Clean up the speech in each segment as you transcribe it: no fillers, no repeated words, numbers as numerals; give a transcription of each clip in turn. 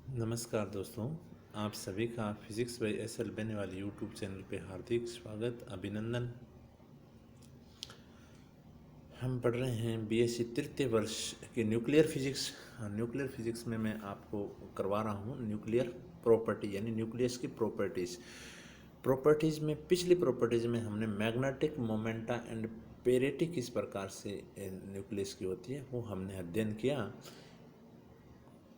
नमस्कार दोस्तों, आप सभी का फिजिक्स बाय एस.एल. बेने वाले यूट्यूब चैनल पे हार्दिक स्वागत, अभिनंदन। हम पढ़ रहे हैं बीएससी तृतीय वर्ष के न्यूक्लियर फिजिक्स। न्यूक्लियर फिजिक्स में मैं आपको करवा रहा हूँ न्यूक्लियर प्रॉपर्टी यानी न्यूक्लियस की प्रॉपर्टीज़ में पिछली प्रॉपर्टीज़ में हमने मैग्नेटिक मोमेंटा एंड पेरिटी किस प्रकार से न्यूक्लियस की होती है वो हमने अध्ययन किया।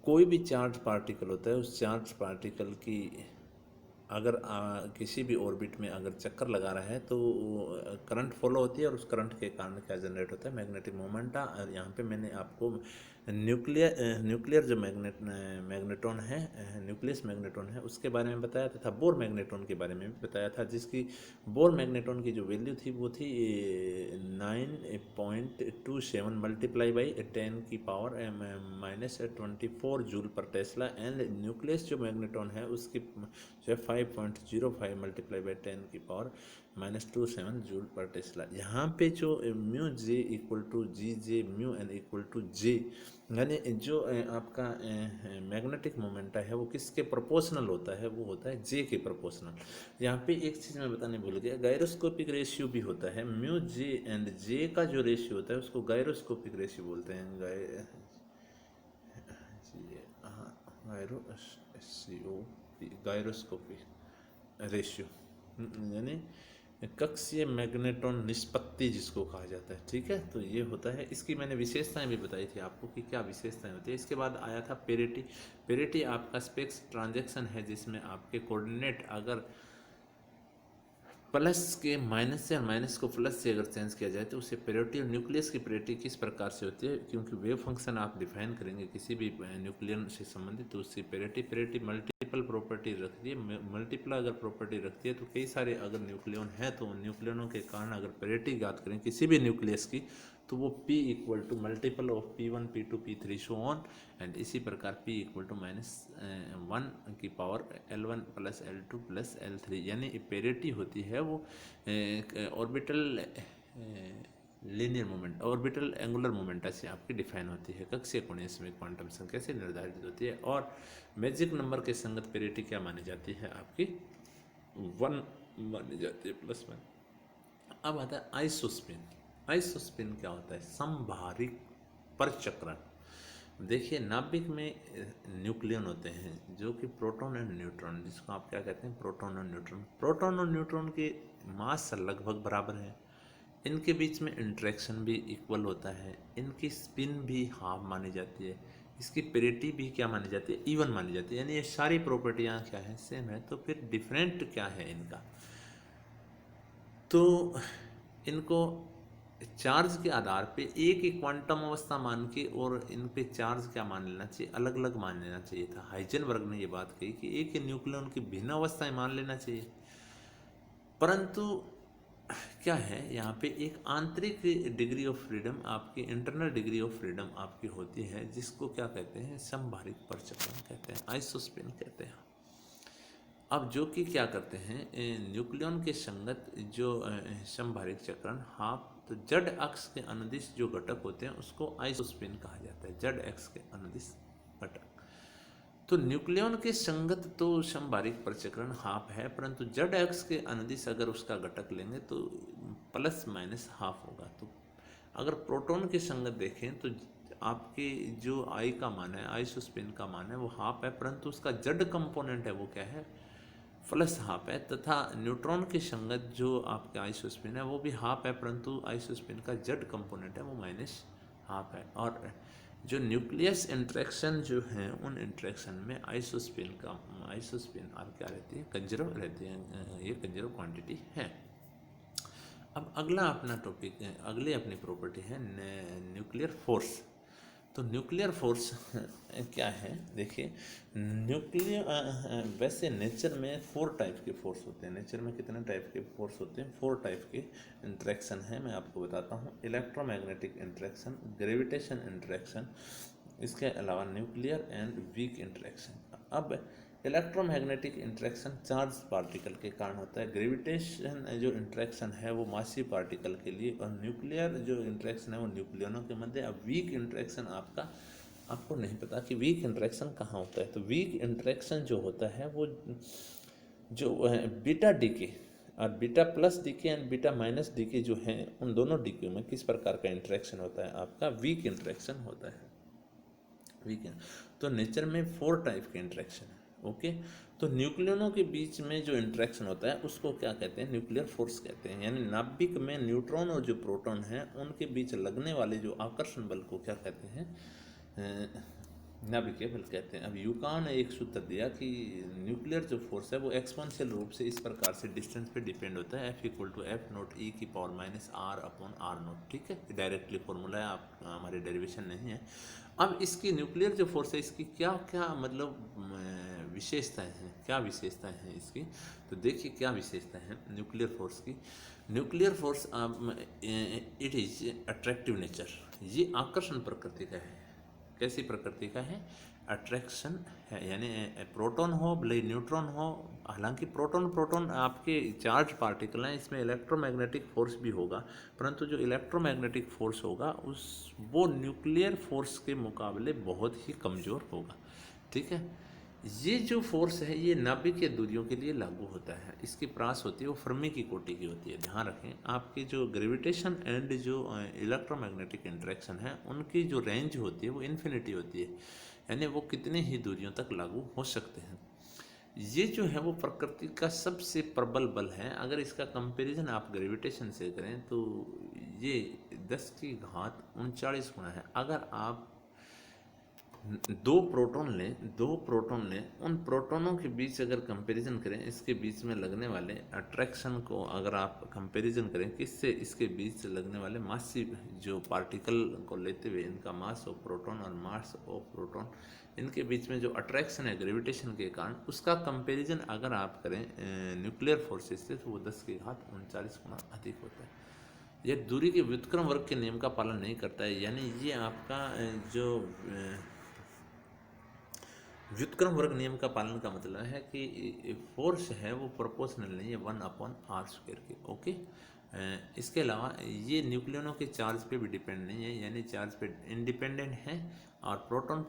कोई भी चार्ज पार्टिकल होता है, उस चार्ज पार्टिकल की अगर किसी भी ऑर्बिट में अगर चक्कर लगा रहा है तो करंट फॉलो होती है और उस करंट के कारण क्या जनरेट होता है, मैग्नेटिक मोमेंटा। और यहाँ पे मैंने आपको न्यूक्लियर जो मैग्नेट्रॉन है, न्यूक्लियस मैग्नेट्रॉन है, उसके बारे में बताया तथा बोर मैग्नेट्रॉन के बारे में भी बताया था, जिसकी बोर मैग्नेट्रॉन की जो वैल्यू थी वो थी 9.27 multiply by 10⁻⁻24 joule per tesla. And nucleus जो मैग्नेट्रॉन है उसकी जो है 5.05 multiply by 10⁻⁻27 joule per tesla. यहाँ पे जो mu J equal to g J mu N equal to J, यानी जो आपका मैग्नेटिक मोमेंटा है वो किसके प्रोपोर्शनल होता है, वो होता है जे के प्रोपोर्शनल। यहाँ पे एक चीज़ मैं बताने भूल गया, गायरोस्कोपिक रेशियो भी होता है। म्यू जे एंड जे का जो रेशियो होता है उसको गायरोस्कोपिक रेशियो बोलते हैं। गायरोस्कोपिक रेशियो यानी कक्षीय मैग्नेट्रॉन निष्पत्ति जिसको कहा जाता है। ठीक है, तो ये होता है। इसकी मैंने विशेषताएं भी बताई थी आपको कि क्या विशेषताएं होती है। इसके बाद आया था पेरिटी। पेरिटी आपका स्पेक्स ट्रांजैक्शन है जिसमें आपके कोऑर्डिनेट अगर प्लस के माइनस से और माइनस को प्लस से अगर चेंज किया जाए तो उसे पेरिटी। और न्यूक्लियस की पेरिटी किस प्रकार से होती है, क्योंकि वेव फंक्शन आप डिफाइन करेंगे किसी भी न्यूक्लियर से संबंधित, तो उसकी पेरिटी मल्टीपल प्रॉपर्टी रखती है। मल्टीपल अगर प्रॉपर्टी रखती है तो कई सारे अगर न्यूक्लियन हैं तो उन न्यूक्लियनों के कारण अगर पेरिटी ज्ञात करें किसी भी न्यूक्लियस की तो वो P equal to multiple of P1 P2 P3 so on. And इसी प्रकार P इक्वल टू -1 की power L1 plus L2 plus L3, यानी पेरिटी होती है वो orbital linear moment orbital angular momenta से आपकी डिफाइन होती है। कक्षीय कोणीय समय क्वांटम संख्या से निर्धारित होती है। और मैजिक नंबर के संगत पेरिटी क्या मानी जाती है, आपकी 1 मानी जाती है, +1। अब आता है आइसोस्पिन। आइसोस्पिन क्या होता है, समभारिक परचक्रण। देखिए, नाभिक में न्यूक्लियन होते हैं जो कि प्रोटॉन एंड न्यूट्रॉन, जिसको आप क्या कहते हैं, प्रोटॉन और न्यूट्रॉन। प्रोटॉन और न्यूट्रॉन के मास लगभग बराबर है, इनके बीच में इंट्रैक्शन भी इक्वल होता है, इनकी स्पिन भी हाफ मानी जाती है, इसकी पेरिटी भी क्या मानी जाती है, इवन मानी जाती है। यानी ये सारी प्रॉपर्टियाँ क्या है, सेम है। तो फिर डिफरेंट क्या है इनका, तो इनको चार्ज के आधार पे एक ही क्वांटम अवस्था मान के और इन पे चार्ज क्या मान लेना चाहिए, अलग अलग मान लेना चाहिए था। हाइजेनबर्ग ने ये बात कही कि एक ही न्यूक्लियन की भिन्न अवस्थाएं मान लेना चाहिए। परंतु क्या है, यहाँ पे एक आंतरिक डिग्री ऑफ फ्रीडम, आपकी इंटरनल डिग्री ऑफ फ्रीडम आपकी होती है, जिसको क्या कहते हैं, समभारिक परचक्रण कहते हैं, आइसोस्पिन कहते हैं। अब जो कि क्या करते हैं, न्यूक्लियन के संगत जो समभारिक चक्रण हाफ, तो जड अक्ष के अनुदिश जो घटक होते हैं उसको आइसोस्पिन कहा जाता है, जड अक्ष के अनुदिश घटक। तो न्यूक्लियन के संगत तो समभारिक परचक्रण हाफ है, परंतु जड अक्ष के अनुदिश अगर उसका घटक लेंगे तो प्लस माइनस हाफ होगा। तो अगर प्रोटॉन के संगत देखें तो आपके जो आई का मान है, आइसोस्पिन का मान है वो हाफ है, परंतु उसका जड कंपोनेंट है वो क्या है, प्लस हाफ है। तथा न्यूट्रॉन के संगत जो आपका आइसोस्पिन है वो भी हाफ है, परंतु आइसोस्पिन का जड कंपोनेंट है वो माइनस हाफ है। और जो न्यूक्लियस इंट्रैक्शन जो हैं उन इंट्रैक्शन में आइसोस्पिन और क्या रहती है, कंजर्व रहती है, ये कंजर्व क्वांटिटी है। अब अगला अपना टॉपिक है, अगली अपनी प्रॉपर्टी है न्यूक्लियर फोर्स। तो न्यूक्लियर फोर्स क्या है, देखिए, वैसे नेचर में 4 टाइप के फोर्स होते हैं। नेचर में कितने टाइप के फोर्स होते हैं, 4 टाइप के इंट्रैक्शन है, मैं आपको बताता हूँ। इलेक्ट्रोमैग्नेटिक इंट्रैक्शन, ग्रेविटेशन इंट्रैक्शन, इसके अलावा न्यूक्लियर एंड वीक इंट्रैक्शन। अब इलेक्ट्रोमैग्नेटिक इंट्रैक्शन चार्ज पार्टिकल के कारण होता है, ग्रेविटेशन जो इंट्रैक्शन है वो मासी पार्टिकल के लिए, और न्यूक्लियर जो इंट्रैक्शन है वो न्यूक्लियनों के मध्य। अब वीक इंट्रैक्शन आपका आपको नहीं पता कि वीक इंटरेक्शन कहाँ होता है। तो वीक इंटरेक्शन जो होता है वो जो बीटा डीके और beta plus decay and beta minus decay जो हैं, उन दोनों डीके में किस प्रकार का इंटरेक्शन होता है, आपका वीक इंटरेक्शन होता है। वीक है। तो नेचर में 4 टाइप के इंटरेक्शन है। ओके, तो न्यूक्लियनों के बीच में जो इंटरेक्शन होता है उसको क्या कहते हैं, न्यूक्लियर फोर्स कहते हैं। यानी नाभिक में न्यूट्रॉन और जो प्रोटॉन है उनके बीच लगने वाले जो आकर्षण बल को क्या कहते हैं, नाभिकीय बल कहते हैं। अब यूकाओ ने एक सूत्र दिया कि न्यूक्लियर जो फोर्स है वो एक्सपोनेंशियल रूप से इस प्रकार से डिस्टेंस पे डिपेंड होता है, F equal to F naught e की power minus r upon r naught. ठीक है, डायरेक्टली फॉर्मूला है, आप हमारे डेरिवेशन नहीं है। अब इसकी न्यूक्लियर जो फोर्स है इसकी क्या क्या मतलब विशेषताएं हैं, क्या विशेषताएं हैं इसकी, तो देखिए क्या विशेषताएं हैं न्यूक्लियर फोर्स की। Nuclear force it is attractive nature, ये आकर्षण प्रकृति का है। कैसी प्रकृति का है, अट्रैक्शन है। यानी प्रोटॉन हो भले न्यूट्रॉन हो, हालांकि प्रोटॉन आपके चार्ज पार्टिकल हैं, इसमें इलेक्ट्रोमैग्नेटिक फोर्स भी होगा, परंतु जो इलेक्ट्रोमैग्नेटिक फोर्स होगा वो न्यूक्लियर फोर्स के मुकाबले बहुत ही कमज़ोर होगा। ठीक है, ये जो फोर्स है ये नाभिकीय दूरियों के लिए लागू होता है। इसकी प्रास होती है वो फर्मी की कोटि की होती है। ध्यान रखें, आपकी जो ग्रेविटेशन एंड जो इलेक्ट्रोमैग्नेटिक इंटरेक्शन है उनकी जो रेंज होती है वो इन्फिनिटी होती है, यानी वो कितने ही दूरियों तक लागू हो सकते हैं। ये जो है वो प्रकृति का सबसे प्रबल बल है। अगर इसका कंपैरिजन आप ग्रेविटेशन से करें तो ये 10 की घात 39 गुना है। अगर आप दो प्रोटॉन लें, उन प्रोटॉनों के बीच अगर कंपैरिजन करें, इसके बीच में लगने वाले अट्रैक्शन को अगर आप कंपैरिजन करें किससे, इसके बीच लगने वाले मासिव जो पार्टिकल को लेते हुए इनका मास ऑफ प्रोटॉन और मास ऑफ प्रोटॉन, इनके बीच में जो अट्रैक्शन है ग्रेविटेशन के कारण, उसका कंपैरिजन अगर आप करें न्यूक्लियर फोर्सेस से तो वो 10 की घात 39 गुना अधिक होता है। यह दूरी के व्युत्क्रम वर्ग के नियम का पालन नहीं करता है। यानी ये आपका जो व्युत्क्रम वर्ग नियम का पालन का मतलब है कि फोर्स है वो प्रोपोर्शनल नहीं है 1/r² के। ओके, इसके अलावा ये न्यूक्लियनों के चार्ज पे भी डिपेंड नहीं है, यानी चार्ज पे इंडिपेंडेंट है। और proton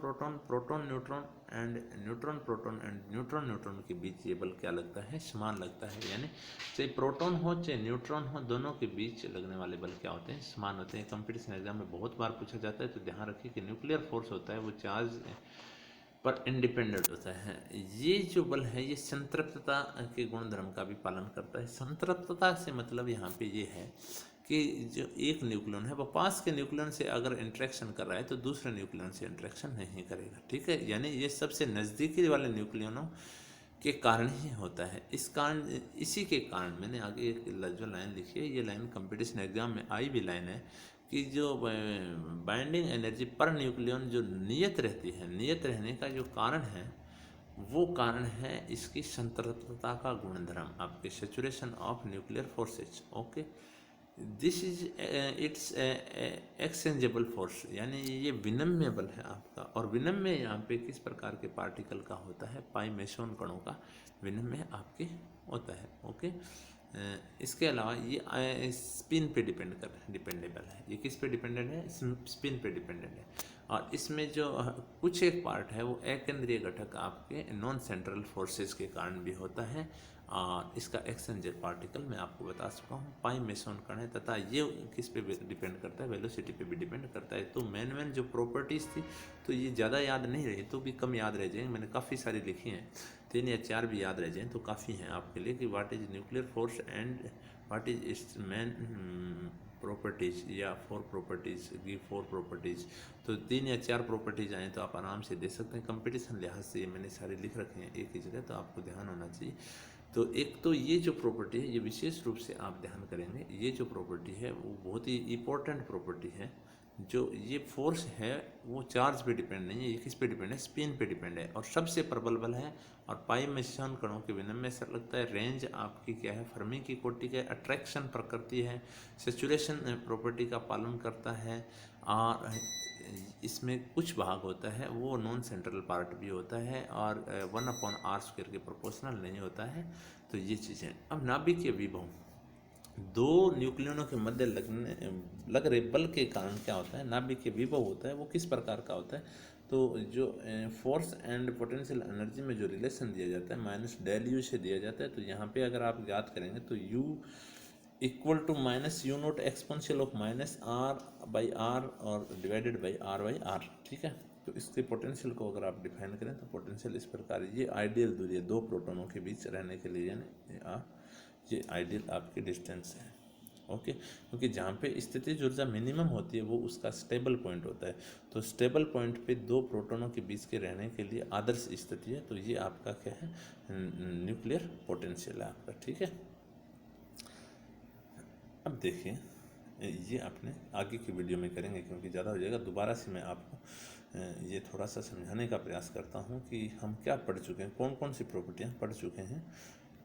neutron and neutron proton and neutron neutron के बीच ये बल क्या लगता है, समान लगता है। यानी चाहे प्रोटॉन हो चाहे न्यूट्रॉन हो, दोनों के बीच लगने वाले बल क्या होते हैं, समान होते हैं। कंपटीशन एग्जाम में बहुत बार पूछा जाता है, तो ध्यान रखिए कि न्यूक्लियर फोर्स होता है वो चार्ज पर इंडिपेंडेंट होता है। ये जो बल है ये संतृप्तता के गुणधर्म का भी पालन करता है। संतृप्तता से मतलब यहाँ पे ये है कि जो एक न्यूक्लियन है वो पास के न्यूक्लियन से अगर इंटरेक्शन कर रहा है तो दूसरे न्यूक्लियन से इंटरेक्शन नहीं करेगा। ठीक है, यानी ये सबसे नज़दीकी वाले न्यूक्लियनों के कारण ही होता है। इसी के कारण मैंने आगे एक जो लाइन लिखी है, ये लाइन कंपटीशन एग्जाम में आई भी लाइन है कि जो बाइंडिंग एनर्जी पर न्यूक्लियन जो नियत रहती है, नियत रहने का जो कारण है वो कारण है इसकी संतृप्तता का गुणधर्म, आपके saturation of nuclear forces. Okay, this is it's exchangeable force, यानी ये विनिमय बल है आपका। और विनिमय यहाँ पे किस प्रकार के पार्टिकल का होता है, पाई मेसोन कणों का विनिमय आपके होता है। ओके, इसके अलावा ये स्पिन पे डिपेंडेबल है। ये किस पे डिपेंडेंट है, स्पिन पे डिपेंडेंट है। और इसमें जो कुछ एक पार्ट है वो अकेंद्रीय घटक आपके नॉन सेंट्रल फोर्सेस के कारण भी होता है। और इसका एक्सचेंजर पार्टिकल मैं आपको बता चुका हूँ, पाई मेसोन कण है, तथा ये किस पे डिपेंड करता है, वेलोसिटी पे भी डिपेंड करता है। तो मेन जो प्रॉपर्टीज़ थी तो ये ज़्यादा याद नहीं रही तो भी कम याद रह जाएंगे, मैंने काफ़ी सारी लिखी हैं, 3 या 4 भी याद रह जाएँ तो काफ़ी हैं आपके लिए कि what is nuclear force and what is it's main properties या 4 प्रॉपर्टीज़, गिव 4 प्रॉपर्टीज़। तो 3 या 4 प्रॉपर्टीज़ आएँ तो आप आराम से दे सकते हैं। कंपटीशन लिहाज से ये मैंने सारे लिख रखे हैं एक ही जगह, तो आपको ध्यान होना चाहिए। तो एक तो ये जो प्रॉपर्टी है ये विशेष रूप से आप ध्यान करेंगे, ये जो प्रॉपर्टी है वो बहुत ही इम्पोर्टेंट प्रॉपर्टी है। जो ये फोर्स है वो चार्ज पे डिपेंड नहीं है, ये किस पे डिपेंड है, स्पिन पे डिपेंड है और सबसे प्रबल बल है। और पाई मेसोन कणों के विनिमय से लगता है। रेंज आपकी क्या है, फर्मी की कोटि के, अट्रैक्शन प्रकृति है, सैचुरेशन प्रॉपर्टी का पालन करता है। और इसमें कुछ भाग होता है वो नॉन सेंट्रल पार्ट भी होता है और 1/r² के प्रोपोर्शनल नहीं होता है। तो ये चीज़ें। अब नाभिकीय विभव, दो न्यूक्लियनों के मध्य लग रहे बल के कारण क्या होता है, नाभिकीय विभव होता है। वो किस प्रकार का होता है, तो जो फोर्स एंड पोटेंशियल एनर्जी में जो रिलेशन दिया जाता है माइनस डेल यू से दिया जाता है। तो यहाँ पे अगर आप याद करेंगे तो u equal to minus u naught exponential of minus r by r और डिवाइडेड बाई आर, ठीक है। तो इसके पोटेंशियल को अगर आप डिफाइन करें तो पोटेंशियल इस प्रकार, ये आइडियल दूरी है दो प्रोटोनों के बीच रहने के लिए, यानी ये आइडियल आपकी डिस्टेंस है, ओके। क्योंकि जहाँ पे स्थितिज ऊर्जा मिनिमम होती है वो उसका स्टेबल पॉइंट होता है। तो स्टेबल पॉइंट पे दो प्रोटोनों के बीच के रहने के लिए आदर्श स्थिति है। तो ये आपका क्या है, न्यूक्लियर पोटेंशियल है आपका, ठीक है। अब देखिए, ये आपने आगे की वीडियो में करेंगे क्योंकि ज़्यादा हो जाएगा। दोबारा से मैं आपको ये थोड़ा सा समझाने का प्रयास करता हूँ कि हम क्या पढ़ चुके हैं, कौन कौन सी प्रॉपर्टियाँ पढ़ चुके हैं।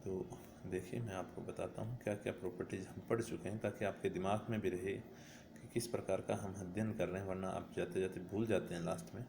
तो देखिए, मैं आपको बताता हूँ क्या क्या प्रॉपर्टीज़ हम पढ़ चुके हैं, ताकि आपके दिमाग में भी रहे कि किस प्रकार का हम अध्ययन कर रहे हैं, वरना आप जाते जाते भूल जाते हैं लास्ट में।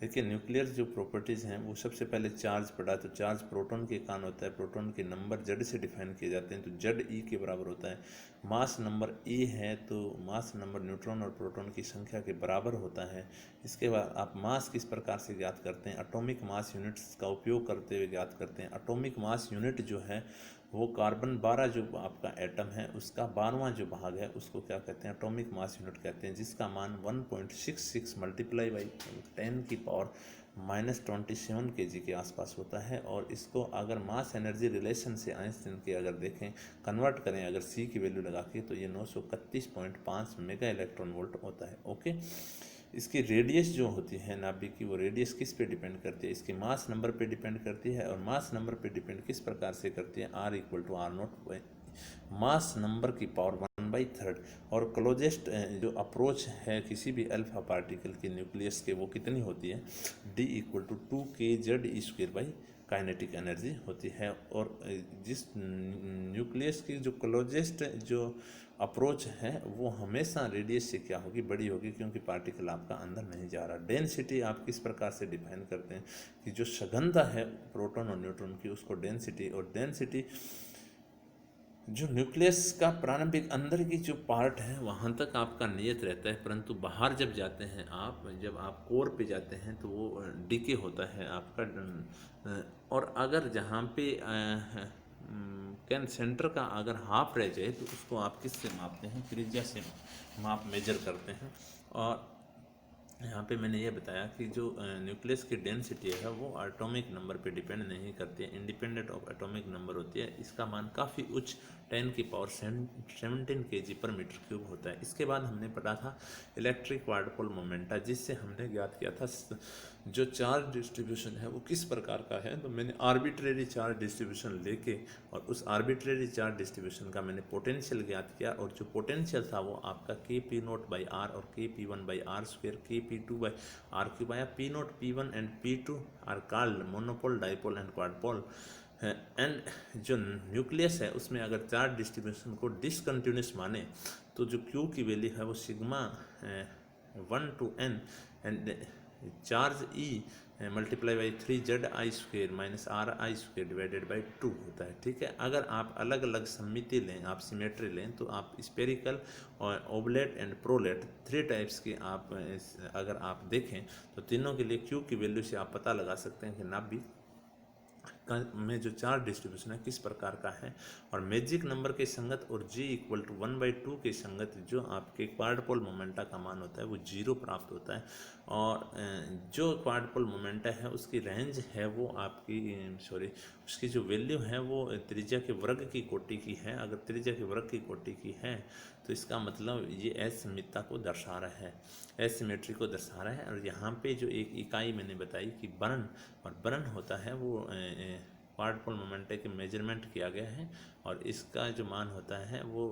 देखिए, न्यूक्लियर जो प्रॉपर्टीज़ हैं वो सबसे पहले चार्ज पढ़ा। तो चार्ज प्रोटॉन के कारण होता है, प्रोटॉन के नंबर जेड से डिफाइन किए जाते हैं। तो जेड ई के बराबर होता है। मास नंबर ए है तो मास नंबर न्यूट्रॉन और प्रोटॉन की संख्या के बराबर होता है। इसके बाद आप मास किस प्रकार से ज्ञात करते हैं, एटॉमिक मास यूनिट्स का उपयोग करते हुए ज्ञात करते हैं। एटॉमिक मास यूनिट जो है वो कार्बन 12 जो आपका एटम है उसका 12वां जो भाग है उसको क्या कहते हैं, एटॉमिक मास यूनिट कहते हैं, जिसका मान 1.66 मल्टीप्लाई बाई 10 की पावर -27 kg के आसपास होता है। और इसको अगर मास एनर्जी रिलेशन से आइंस्टीन के अगर देखें, कन्वर्ट करें अगर सी की वैल्यू लगा के, तो ये 931.5 मेगा इलेक्ट्रॉन वोल्ट होता है, ओके। इसकी रेडियस जो होती है नाभिक की, वो रेडियस किस पे डिपेंड करती है, इसके मास नंबर पे डिपेंड करती है। और मास नंबर पे डिपेंड किस प्रकार से करती है, R equal to r naught mass number की पावर 1/3। और क्लोजेस्ट जो अप्रोच है किसी भी अल्फा पार्टिकल के न्यूक्लियस के, वो कितनी होती है, D equal to 2kZ² by kinetic energy होती है। और जिस न्यूक्लियस की जो क्लोजेस्ट जो अप्रोच है वो हमेशा रेडियस से क्या होगी, बड़ी होगी, क्योंकि पार्टिकल आपका अंदर नहीं जा रहा। डेंसिटी आप किस प्रकार से डिफाइन करते हैं कि जो सघनता है प्रोटॉन और न्यूट्रॉन की, उसको डेंसिटी, और डेंसिटी जो न्यूक्लियस का प्रारंभिक अंदर की जो पार्ट है वहाँ तक आपका नियत रहता है, परंतु बाहर जब जाते हैं आप, जब आप कोर पे जाते हैं तो वो डीके होता है आपका। और अगर जहाँ पे कैन सेंटर का अगर हाफ रह जाए तो उसको आप किस से मापते हैं, त्रिज्या से माप मेजर करते हैं। और यहाँ पे मैंने ये बताया कि जो न्यूक्लियस की डेंसिटी है वो एटॉमिक नंबर पे डिपेंड नहीं करती है, इंडिपेंडेंट ऑफ एटॉमिक नंबर होती है। इसका मान काफ़ी उच्च 10 की पावर 17 kg पर मीटर क्यूब होता है। इसके बाद हमने पढ़ा था इलेक्ट्रिक क्वाड्रुपल मोमेंटा, जिससे हमने ज्ञात किया था जो चार्ज डिस्ट्रीब्यूशन है वो किस प्रकार का है। तो मैंने आर्बिट्रेरी चार्ज डिस्ट्रीब्यूशन लेके और उस आर्बिट्रेरी चार्ज डिस्ट्रीब्यूशन का मैंने पोटेंशियल ज्ञात किया, और जो पोटेंशियल था वो आपका Kp0/r और Kp1/r², Kp2/r³ आया। P0, P1 and P2 are called monopole, dipole and quadrupole. And जो न्यूक्लियस है उसमें अगर चार्ज डिस्ट्रीब्यूशन को डिसकंटिन्यूस माने तो जो Q की वैल्यू है वो sigma 1 to n and charge E multiply by 3ZI² minus RI² divided by 2 होता है, ठीक है। अगर आप अलग अलग सममिति लें, आप सिमेट्री लें, तो आप स्पेरिकल और ओबलेट एंड प्रोलेट 3 टाइप्स के आप अगर आप देखें तो तीनों के लिए Q की वैल्यू से आप पता लगा सकते हैं कि नाभिक में जो चार्ज डिस्ट्रीब्यूशन है किस प्रकार का है। और मैजिक नंबर के संगत और G इक्वल टू 1/2 के संगत जो आपके क्वाड्रुपल मोमेंटा का मान होता है वो 0 प्राप्त होता है। और जो क्वाड्रुपल मोमेंटा है उसकी रेंज है वो आपकी उसकी जो वैल्यू है वो त्रिज्या के वर्ग की कोटि की है। अगर त्रिज्या के वर्ग की कोटि की है तो इसका मतलब ये असममितता को दर्शा रहा है, एसिमेट्री को दर्शा रहा है। और यहाँ पे जो एक इकाई मैंने बताई कि बर्न, और बर्न होता है वो क्वाड्रुपल मोमेंटा के मेजरमेंट किया गया है, और इसका जो मान होता है वो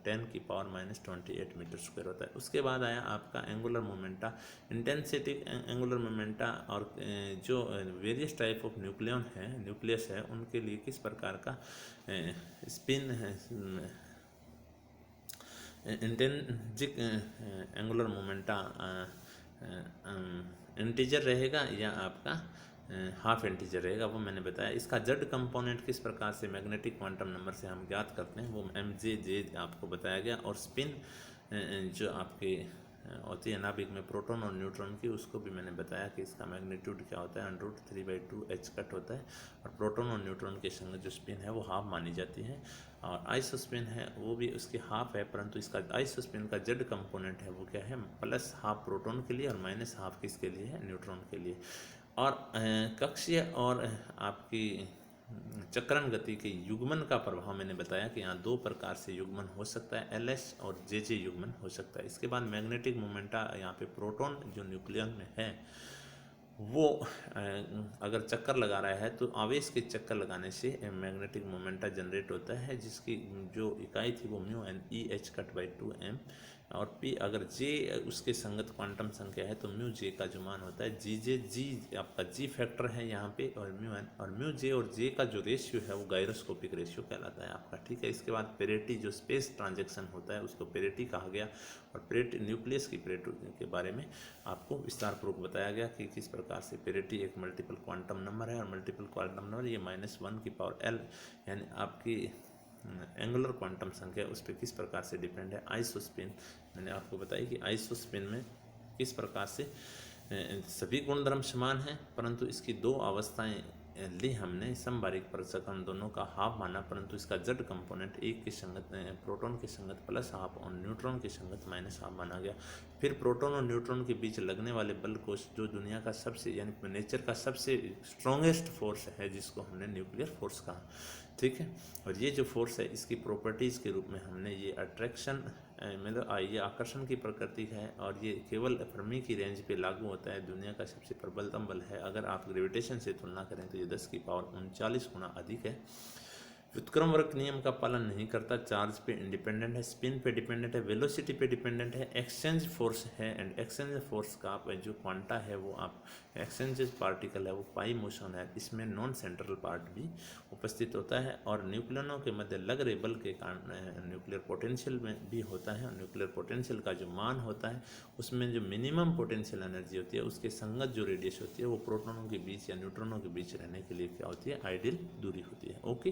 10 की पावर -28 मीटर स्क्वायर होता है। उसके बाद आया आपका angular momenta, intensity angular momenta. और जो वेरियस टाइप ऑफ न्यूक्लियस है उनके लिए किस प्रकार का स्पिन है, इंटेंसिक एंगुलर मोमेंटा इंटीजर रहेगा या आपका हाफ इंटीजर रहेगा, वो मैंने बताया। इसका जेड कंपोनेंट किस प्रकार से मैग्नेटिक क्वांटम नंबर से हम ज्ञात करते हैं वो mj आपको बताया गया। और स्पिन जो आपके होती है नाभिक में प्रोटॉन और न्यूट्रॉन की, उसको भी मैंने बताया कि इसका मैग्नीट्यूड क्या होता है, √3/2 h कट होता है। और प्रोटॉन और न्यूट्रॉन के संग जो स्पिन है वो हाफ मानी जाती है, और आइसोस्पिन है वो भी उसकी हाफ है, परंतु इसका आइसोस्पिन का जेड कंपोनेंट है वो क्या है, +½ प्रोटॉन के लिए और -½ किसके लिए है, न्यूट्रॉन के लिए। और कक्षीय और आपकी चक्रण गति के युग्मन का प्रभाव मैंने बताया कि यहाँ 2 प्रकार से युग्मन हो सकता है, LS और JJ युग्मन हो सकता है। इसके बाद मैग्नेटिक मोमेंटा, यहाँ पे प्रोटॉन जो न्यूक्लियस में है वो अगर चक्कर लगा रहा है तो आवेश के चक्कर लगाने से मैग्नेटिक मोमेंटा जनरेट होता है, जिसकी जो इकाई थी वो μ/2m, और P अगर J उसके संगत क्वांटम संख्या है तो μJ का जो मान होता है G आपका G फैक्टर है यहाँ पे, और μn और μJ और J का जो रेशियो है वो गायरोस्कोपिक रेशियो कहलाता है आपका, ठीक है। इसके बाद पेरिटी जो स्पेस ट्रांजैक्शन होता है उसको पेरिटी कहा गया, और पेरिटी न्यूक्लियस की पेरिटी के बारे में आपको विस्तार पूर्वक बताया गया कि किस प्रकार से पेरिटी एक मल्टीपल क्वांटम नंबर है, और मल्टीपल क्वांटम नंबर ये -1 यानी आपकी एंगुलर क्वांटम संख्या उस पर किस प्रकार से डिपेंड है। आइसोस्पिन मैंने आपको बताया कि आइसोस्पिन में किस प्रकार से सभी गुणधर्म समान हैं, परंतु इसकी 2 अवस्थाएं ली हमने, समबारिक पृथक्करण दोनों का हाफ माना, परंतु इसका जेड कंपोनेंट एक के संगत प्रोटॉन के संगत +½ और न्यूट्रॉन के संगत -½ माना गया। फिर प्रोटॉन और न्यूट्रॉन के बीच लगने वाले बल को, जो दुनिया का सबसे यानी नेचर का सबसे स्ट्रॉन्गेस्ट फोर्स है, जिसको हमने न्यूक्लियर फोर्स कहा, ठीक है। और ये जो फोर्स है इसकी प्रॉपर्टीज़ के रूप में हमने ये अट्रैक्शन मतलब ये आकर्षण की प्रकृति है, और ये केवल फर्मी की रेंज पे लागू होता है, दुनिया का सबसे प्रबलतम बल है। अगर आप ग्रेविटेशन से तुलना करें तो ये 10⁻39 गुना अधिक है। व्युत्क्रमवर्ग नियम का पालन नहीं करता, चार्ज पे इंडिपेंडेंट है, स्पिन पे डिपेंडेंट है, वेलोसिटी पे डिपेंडेंट है, एक्सचेंज फोर्स है, एंड एक्सचेंज फोर्स का आप जो क्वांटा है वो आप एक्सचेंज पार्टिकल है वो पाई मोशन है, इसमें नॉन सेंट्रल पार्ट भी उपस्थित होता है। और न्यूक्लियनों के मध्य लग रहे बल के कारण न्यूक्लियर पोटेंशियल में भी होता है, और न्यूक्लियर पोटेंशियल का जो मान होता है उसमें जो मिनिमम पोटेंशियल एनर्जी होती है उसके संगत जो रेडियस होती है वो प्रोटॉनों के बीच या न्यूट्रॉनों के बीच रहने के लिए क्या होती है, आइडियल दूरी होती है। ओके,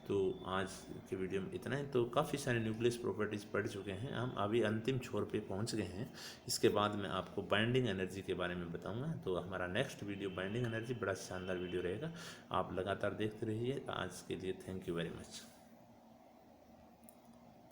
तो आज के वीडियो में इतना है। तो काफ़ी सारे न्यूक्लियस प्रॉपर्टीज़ पढ़ चुके हैं हम, अभी अंतिम छोर पे पहुंच गए हैं। इसके बाद मैं आपको बाइंडिंग एनर्जी के बारे में बताऊंगा। तो हमारा नेक्स्ट वीडियो बाइंडिंग एनर्जी बड़ा शानदार वीडियो रहेगा, आप लगातार देखते रहिए। आज के लिए थैंक यू वेरी मच।